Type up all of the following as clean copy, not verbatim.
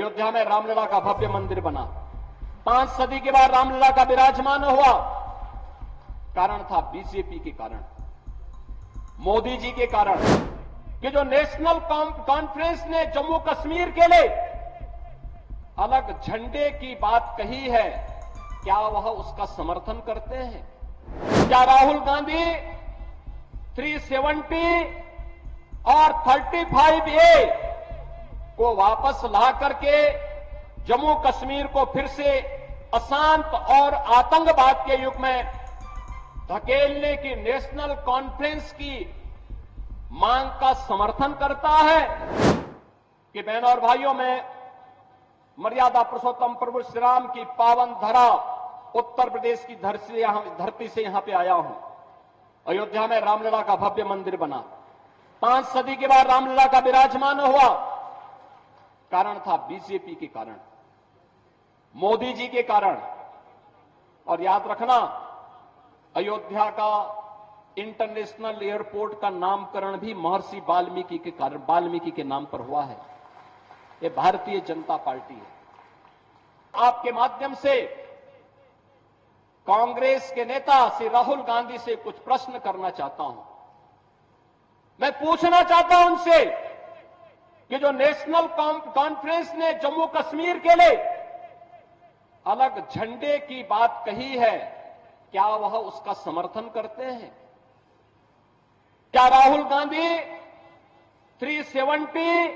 अयोध्या में रामलला का भव्य मंदिर बना। 5 सदी के बाद रामलला का विराजमान हुआ। कारण था बीजेपी के कारण, मोदी जी के कारण, कि जो नेशनल कॉन्फ्रेंस ने जम्मू कश्मीर के लिए अलग झंडे की बात कही है, क्या वह उसका समर्थन करते हैं? क्या राहुल गांधी 370 और 35A को वापस ला करके जम्मू कश्मीर को फिर से अशांत और आतंकवाद के युग में धकेलने की नेशनल कॉन्फ्रेंस की मांग का समर्थन करता है? कि बहनों और भाइयों, मैं मर्यादा पुरुषोत्तम प्रभु श्री राम की पावन धरा उत्तर प्रदेश की धरती से यहां पे आया हूं। अयोध्या में रामलला का भव्य मंदिर बना। 5 सदी के बाद रामलला का विराजमान हुआ। कारण था बीजेपी के कारण, मोदी जी के कारण। और याद रखना, अयोध्या का इंटरनेशनल एयरपोर्ट का नामकरण भी महर्षि वाल्मीकि के कारण, वाल्मीकि के नाम पर हुआ है। ये भारतीय जनता पार्टी है। आपके माध्यम से कांग्रेस के नेता श्री राहुल गांधी से कुछ प्रश्न करना चाहता हूं। मैं पूछना चाहता हूं उनसे कि जो नेशनल कॉन्फ्रेंस ने जम्मू कश्मीर के लिए अलग झंडे की बात कही है, क्या वह उसका समर्थन करते हैं? क्या राहुल गांधी 370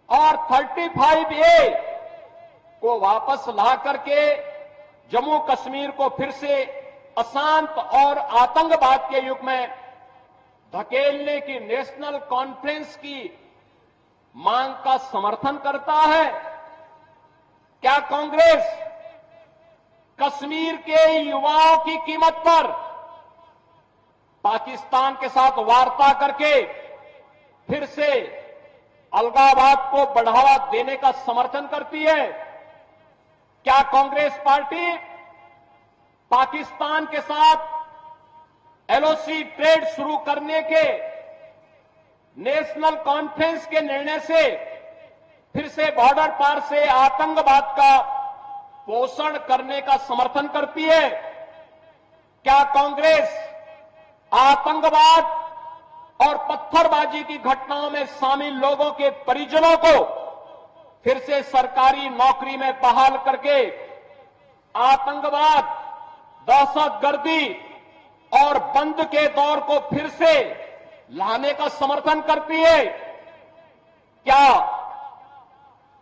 और 35A को वापस ला करके जम्मू कश्मीर को फिर से अशांत और आतंकवाद के युग में धकेलने की नेशनल कॉन्फ्रेंस की मांग का समर्थन करता है? क्या कांग्रेस कश्मीर के युवाओं की कीमत पर पाकिस्तान के साथ वार्ता करके फिर से अलगाववाद को बढ़ावा देने का समर्थन करती है? क्या कांग्रेस पार्टी पाकिस्तान के साथ LOC ट्रेड शुरू करने के नेशनल कॉन्फ्रेंस के निर्णय से फिर से बॉर्डर पार से आतंकवाद का पोषण करने का समर्थन करती है? क्या कांग्रेस आतंकवाद और पत्थरबाजी की घटनाओं में शामिल लोगों के परिजनों को फिर से सरकारी नौकरी में बहाल करके आतंकवाद, दहशतगर्दी और बंद के दौर को फिर से लाने का समर्थन करती है? क्या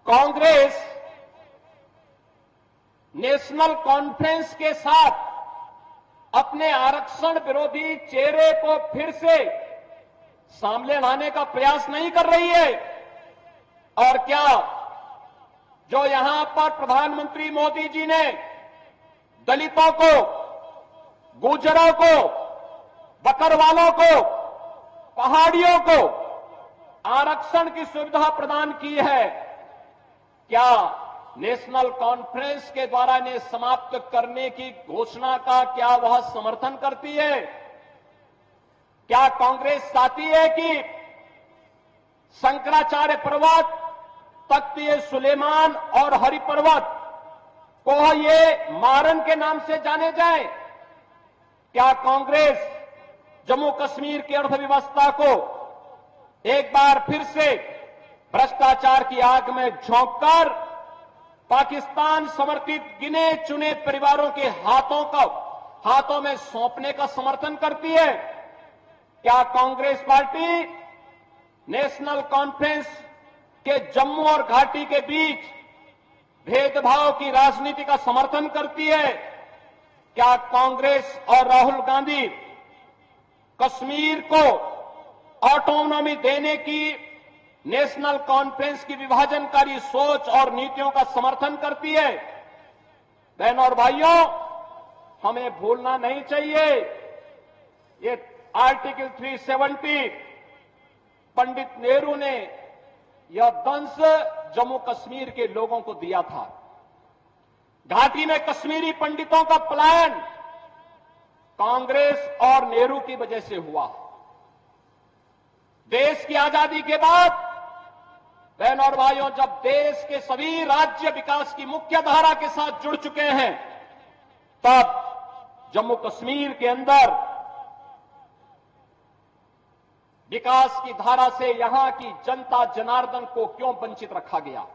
कांग्रेस नेशनल कॉन्फ्रेंस के साथ अपने आरक्षण विरोधी चेहरे को फिर से सामने लाने का प्रयास नहीं कर रही है? और क्या जो यहां पर प्रधानमंत्री मोदी जी ने दलितों को, गुर्जरों को, बकरवालों को, पहाड़ियों को आरक्षण की सुविधा प्रदान की है, क्या नेशनल कॉन्फ्रेंस के द्वारा इन्हें समाप्त करने की घोषणा का क्या वह समर्थन करती है? क्या कांग्रेस चाहती है कि शंकराचार्य पर्वत, तख्त-ए-सुलेमान और हरि पर्वत को ये मारन के नाम से जाने जाए? क्या कांग्रेस जम्मू कश्मीर की अर्थव्यवस्था को एक बार फिर से भ्रष्टाचार की आग में झोंककर पाकिस्तान समर्थित गिने चुने परिवारों के हाथों में सौंपने का समर्थन करती है? क्या कांग्रेस पार्टी नेशनल कॉन्फ्रेंस के जम्मू और घाटी के बीच भेदभाव की राजनीति का समर्थन करती है? क्या कांग्रेस और राहुल गांधी कश्मीर को ऑटोनॉमी देने की नेशनल कॉन्फ्रेंस की विभाजनकारी सोच और नीतियों का समर्थन करती है? बहनों और भाइयों, हमें भूलना नहीं चाहिए, ये आर्टिकल 370 पंडित नेहरू ने यह दंश जम्मू कश्मीर के लोगों को दिया था। घाटी में कश्मीरी पंडितों का पलायन कांग्रेस और नेहरू की वजह से हुआ। देश की आजादी के बाद बहनों और भाइयों, जब देश के सभी राज्य विकास की मुख्य धारा के साथ जुड़ चुके हैं, तब जम्मू कश्मीर के अंदर विकास की धारा से यहां की जनता जनार्दन को क्यों वंचित रखा गया।